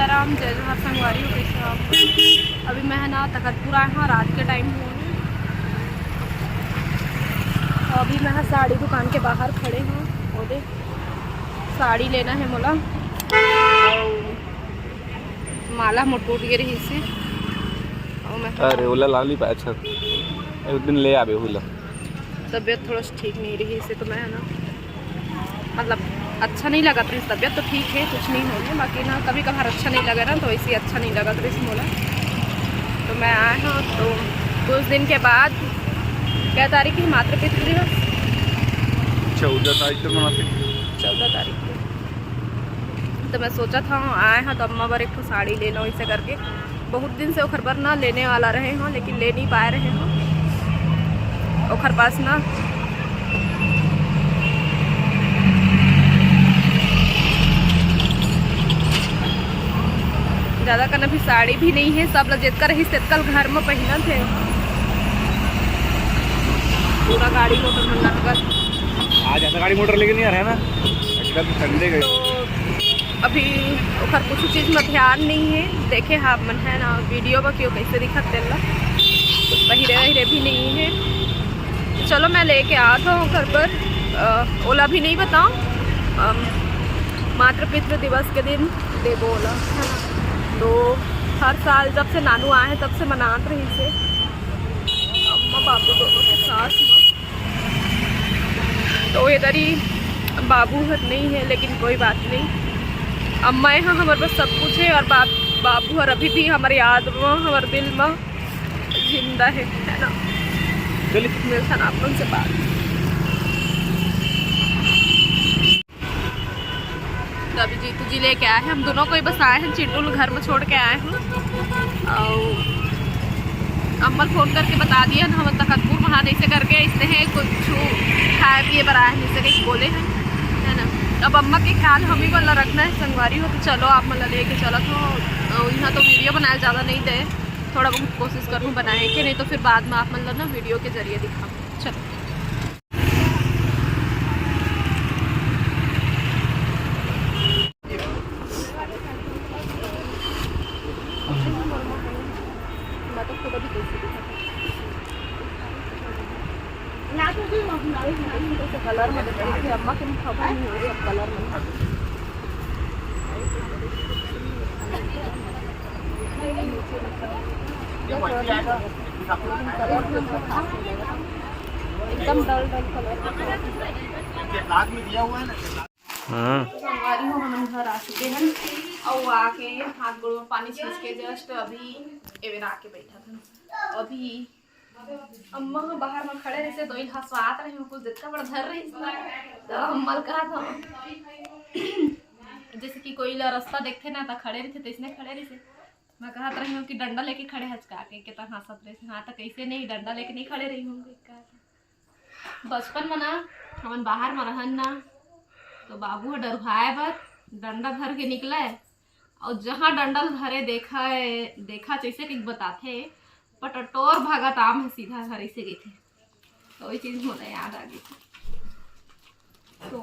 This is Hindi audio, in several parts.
सीताराम, जय जोहार संगवारी हो। कैसे आप? अभी मैं है ना तखतपुरा यहाँ रात के टाइम हुआ है। अभी मैं साड़ी दुकान के बाहर खड़े हैं। वो देख साड़ी लेना है मोला और माला मोटूट गे रही से। अरे ओला लाली पे अच्छा एक दिन ले आबे होला। तबीयत थोड़ा ठीक नहीं रही इसे, तो मैं है ना मतलब अच्छा नहीं लगा तो तबीयत तो ठीक है, कुछ नहीं होने, बाकी ना कभी कभार अच्छा नहीं लगा ना, तो इसी अच्छा नहीं लगा तो इस मोला तो मैं आया हूँ। तो कुछ दिन के बाद क्या तारीख है? मातृपितृ दिवस 14 तारीख को मनाते। 14 तारीख को। तो मैं सोचा था आए हैं तो अम्मा बार एक तो साड़ी ले लो, इसे करके बहुत दिन से ओखर पर ना लेने वाला रहे हों, लेकिन ले नहीं पाए रहे हों। ओखर पास ना ज़्यादा करना भी साड़ी भी नहीं है, सब लजेत का रही कल घर में पहना थे। पूरा गाड़ी मोटर में लगल। आज ऐसा गाड़ी मोटर लेके नहीं आ रहा है ना, आजकल तो संडे गए। तो अभी ओखर कुछ चीज़ में ध्यान नहीं है। देखे हाँ मन है ना वीडियो में क्यों कैसे दिखत तेला, कुछ पहिरे वहीरे भी नहीं है। चलो मैं लेके आता हूँ घर पर। ओला भी नहीं बताऊँ, मातृपितृ दिवस के दिन देवो ओला है ना। तो हर साल जब से नानू आए हैं तब से मनात रही से अम्मा बाबू दोनों के साथ में। तो इधर ही बाबू हर नहीं है, लेकिन कोई बात नहीं, अम्मा यहाँ हमारे पास सब कुछ है और बाबू हर अभी भी हमारे याद में हमारे दिल में जिंदा है ना। मिलता ना अपन से बात। तो अभी जीतू जी लेके आए हैं, हम दोनों को ही बस आए हैं, चिंटू घर में छोड़ के आए हैं। और अम्मल फ़ोन करके बता दिया ना हम तखतपुर वहाँ ऐसे करके इससे है कुछ खाए पिए पर आए हैं, जिससे कहीं बोले हैं है ना। अब अम्मा के ख्याल हम ही वाला रखना है संगवारी हो, तो चलो आप मतलब लेके चलो। तो यहाँ तो वीडियो बनाए ज़्यादा नहीं दे, थोड़ा बहुत कोशिश करूँ बनाए के, नहीं तो फिर बाद में आप मतलब ना वीडियो के जरिए दिखाऊँ। चलो कलर में अम्मा के खबर नहीं हो सब कलर में। एकदम डल कलर संगवारी हो। हम घर आ चुके हैं और आके हाथ गोड़ में पानी छींच के जस्ट अभी एवेरा आके बैठा था। अभी अम्मा बाहर में खड़े रहे तो इन हंसवात रहे कुछ जितना बड़ा धर रही तो अम्मा कहा था जैसे कि कोई रास्ता देखते ना तो खड़े रहते, तो इसने खड़े रहे मैं कहा रही हूँ कि डंडा लेके खड़े हचका के कितना हंसत रहे। हाँ तो कैसे नहीं डंडा लेके नहीं खड़े रही होंगे। बचपन में ना हम बाहर में रहन ना, तो बाबू डरवाए बर डंडा धर के निकला है, और जहाँ डंडा धरे देखा जैसे कि बताते पटटोर भागत आम है सीधा घर से गई थी। तो वही चीज मुझे याद आ गई थी। तो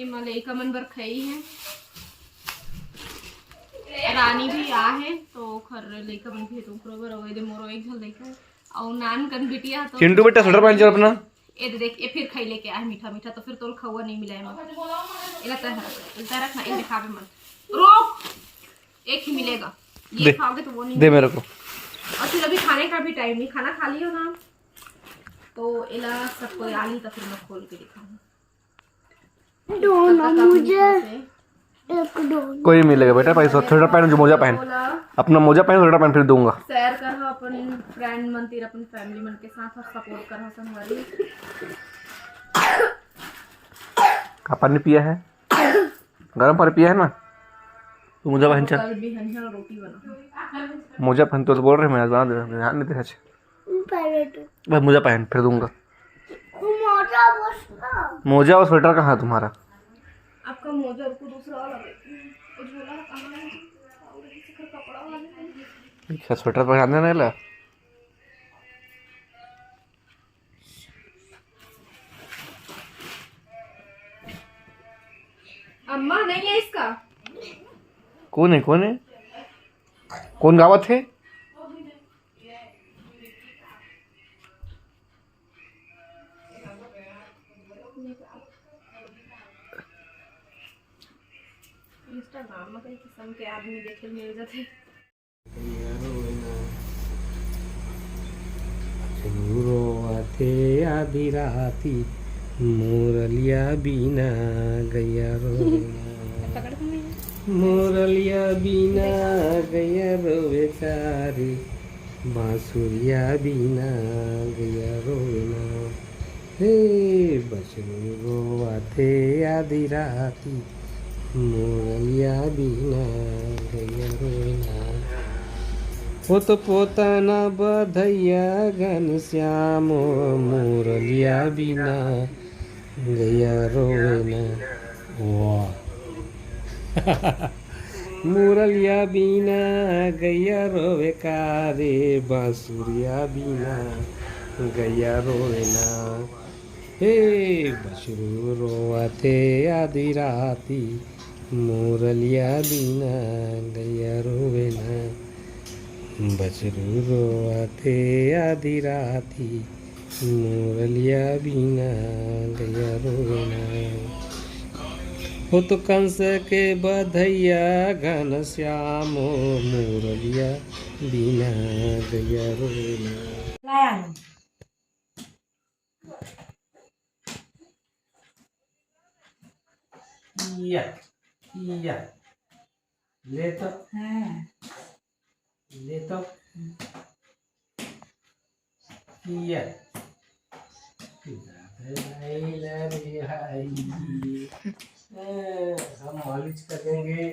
मलेका मन बर खई है, रानी भी आ है तो खर लेका मन भी तो ऊपर और दे मोरो एक झल देखा और नान कन बिटिया तो चिंटू बेटा स्वेटर पहन चल अपना। ए देख ये फिर खाई लेके आए मीठा मीठा, तो फिर तोल खवा नहीं मिला है इला तह रखना इन दिखावे मत रोक, एक ही मिलेगा ये खाओगे तो वो नहीं दे मेरे को। और फिर अभी खाने का भी टाइम नहीं, खाना खा लियो ना तो इला सब कोई आली तो फिर मैं खोल के दिखाऊंगा। मुझे कोई मिलेगा बेटा पैसा। स्वेटर पहन, जो मोजा पहन, अपना मोजा पहन, स्वेटर पहन, फिर दूंगा। शेयर कर अपन फ्रेंड मन तेरा अपन फैमिली मन के साथ और सपोर्ट कर संगवारी। का पानी पिया है? गरम पानी पिया है ना? तू मोजा पहन चल। कल भी हंसा रोटी बना मोजा पहन तो बोल रहे मैं बना दे, ध्यान नहीं दे। बस मोजा पहन फिर दूंगा। मोजा और स्वेटर कहाँ है तुम्हारा? आपका मोजा को दूसरा वाला झोला कहाँ है? कपड़ा वाला स्वेटर पहन देना ला। अम्मा नहीं है इसका कौन है कौन है कौन गावत है? इंस्टाग्राम में कई किस्म के आदमी देखे मिल जाते। रोते आधी राती मोरलिया बिना गैया रोना मोरलिया बिना गैया रोवे तारे बांसुरिया बिना गैया रोना हे बछरू रोते आधी राती मोरलिया बिना गैया रोना हो तो पोताना बधैया घनश्याम मोरलिया बिना गैया रोना वाह मोरलिया बिना गैया रोवे कारे बांसुरिया बिना गैया रोना हे बछरू रोते आधी राती मोरलिया बिना गैया रोना बछरू रोते आधी राती मोरलिया बिना गैया रोना हो तो कंस के बधैया घनश्याम मोरलिया बिना गैया रोना या ले तो ले तो किया हम मालिश करेंगे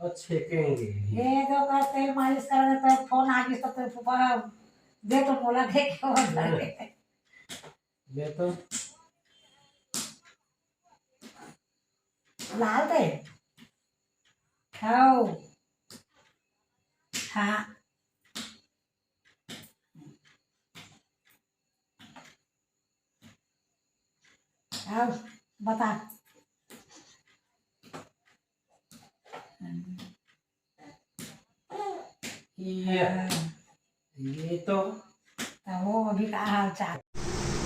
और छेकेंगे। ये तो का तेल मालिश करेंगे तो फोन आ गई तो दे तो बोला दे क्यों ले तो लाल दे खाओ हाँ आओ बता ये तो वो अभी का हाल चाल।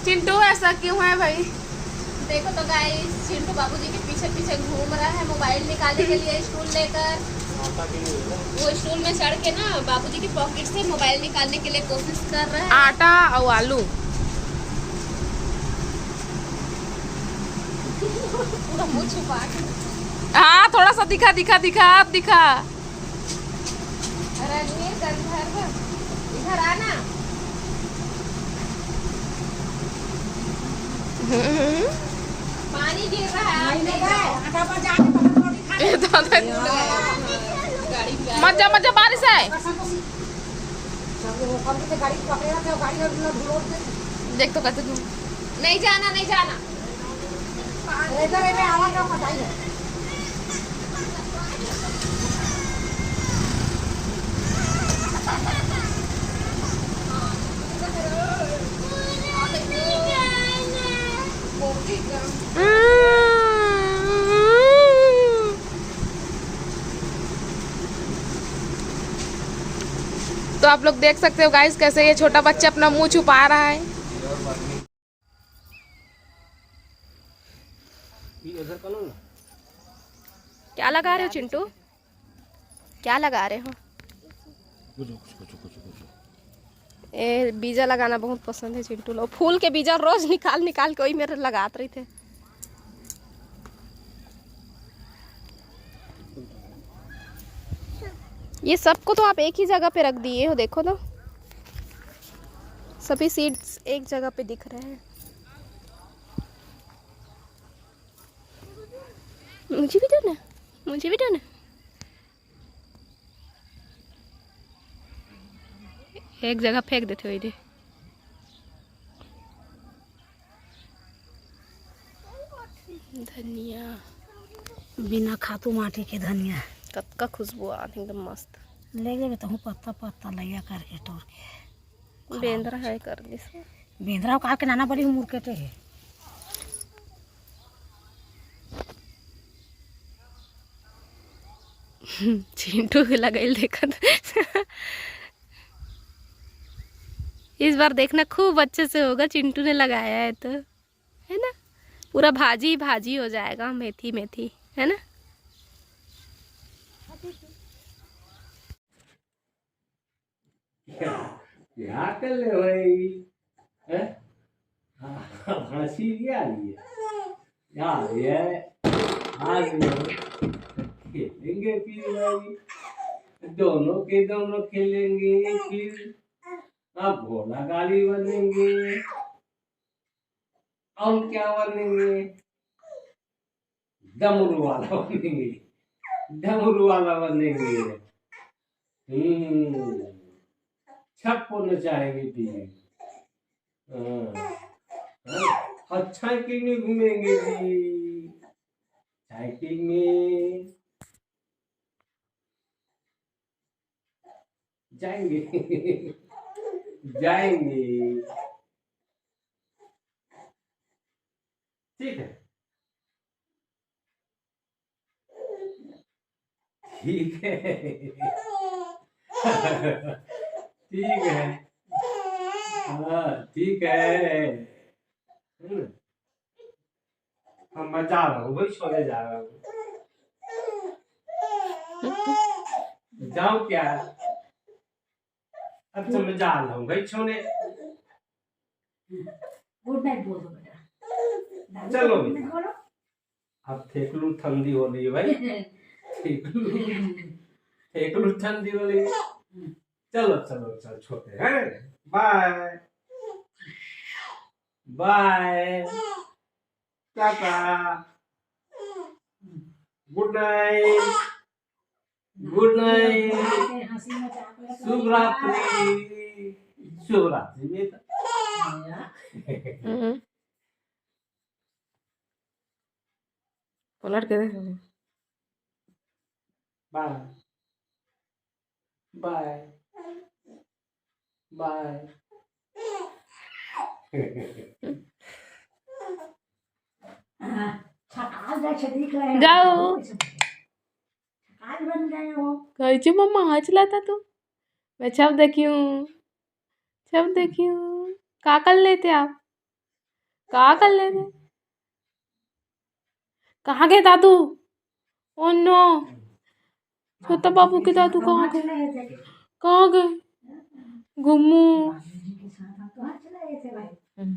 चिंटू ऐसा क्यों है भाई? देखो तो गाइस, चिंटू बाबूजी के पीछे पीछे घूम रहा है मोबाइल निकालने के लिए स्टूल लेकर। वो स्टूल में चढ़ के ना बाबूजी की पॉकेट से मोबाइल निकालने के लिए कोशिश कर रहा है। आटा और आलू पूरा मुंह छुपा के। हाँ थोड़ा सा दिखा दिखा दिखा अब दिखा। रणवीर गंधर्व इधर आना। पानी गिर रहा है। मत जा बारिश है। देख तो कहते तुम नहीं जाना नहीं जाना। तो आप लोग देख सकते हो गाइस कैसे ये छोटा बच्चा अपना मुंह छुपा रहा है। क्या लगा रहे हो चिंटू? क्या लगा रहे हो? ए बीजा लगाना बहुत पसंद है चिंटू लोग। फूल के बीजा रोज निकाल निकाल के वही मेरे लगाते रही थे। ये सबको तो आप एक ही जगह पे रख दिए हो, देखो तो सभी सीड्स एक जगह पे दिख रहे हैं। मुझे भी दो ना, मुझे भी दो ना। एक जगह फेंक देते हो इधर। धनिया बिना खातू माटी के धनिया कतका खुशबू आती एकदम मस्त। ले जाबे तो पत्ता पत्ता लैया करके तोड़ के बेंद्रा है कर दी बेंद्रा का के नाना बड़ी मुर्केटे है। चिंटू के लगल देखत। इस बार देखना खूब अच्छे से होगा, चिंटू ने लगाया है तो, है ना। पूरा भाजी भाजी हो जाएगा, मेथी मेथी, है ना। क्या कर ले भाई? हैं? हंसी भी आ रही है यार, ये आज खेलेंगे फिर भाई, दोनों के दोनों खेलेंगे फिर। अब घोड़ा गाड़ी बनेंगे और क्या बनेंगे? डमरू वाला बनेंगे, डमरू वाला बनेंगे। सबको नचाएंगे फिर। हाँ, और साइकिल में घूमेंगे जी, साइकिल में जाएंगे। जाएंगे, ठीक है, ठीक है। ठीक है, हाँ ठीक है। हाँ, मैं जा रहा हूँ भाई, सोने जा रहा हूँ। जाओ क्या? अच्छा मैं जा रहा हूँ भाई सोने। गुड नाइट बोल दो बेटा। चलो गुड नाइट बोलो। अब थेकलू ठंडी हो रही है भाई, थेकलू ठंडी हो रही है। चलो चलो चलो छोटे हैं, bye bye, tata, good night, good night, हंसी मजाक में तो शुभ रात्रि, शुभ रात्रि बेटा। पलट के देखो। Bye bye bye. छकाल जैसे दिख रहे हैं। जाओ। छकाल बन गए हो। कहती मम्मा हाँ चलाता तू। मैं छप देखी हूँ, छप देखी हूँ। का कर लेते आप, का कर लेते? कहाँ गए दादू? ओ नो, छोटा बाबू के दादू कहाँ गए? कहाँ गए? घुमू। के साथ आप तो चले गए थे भाई।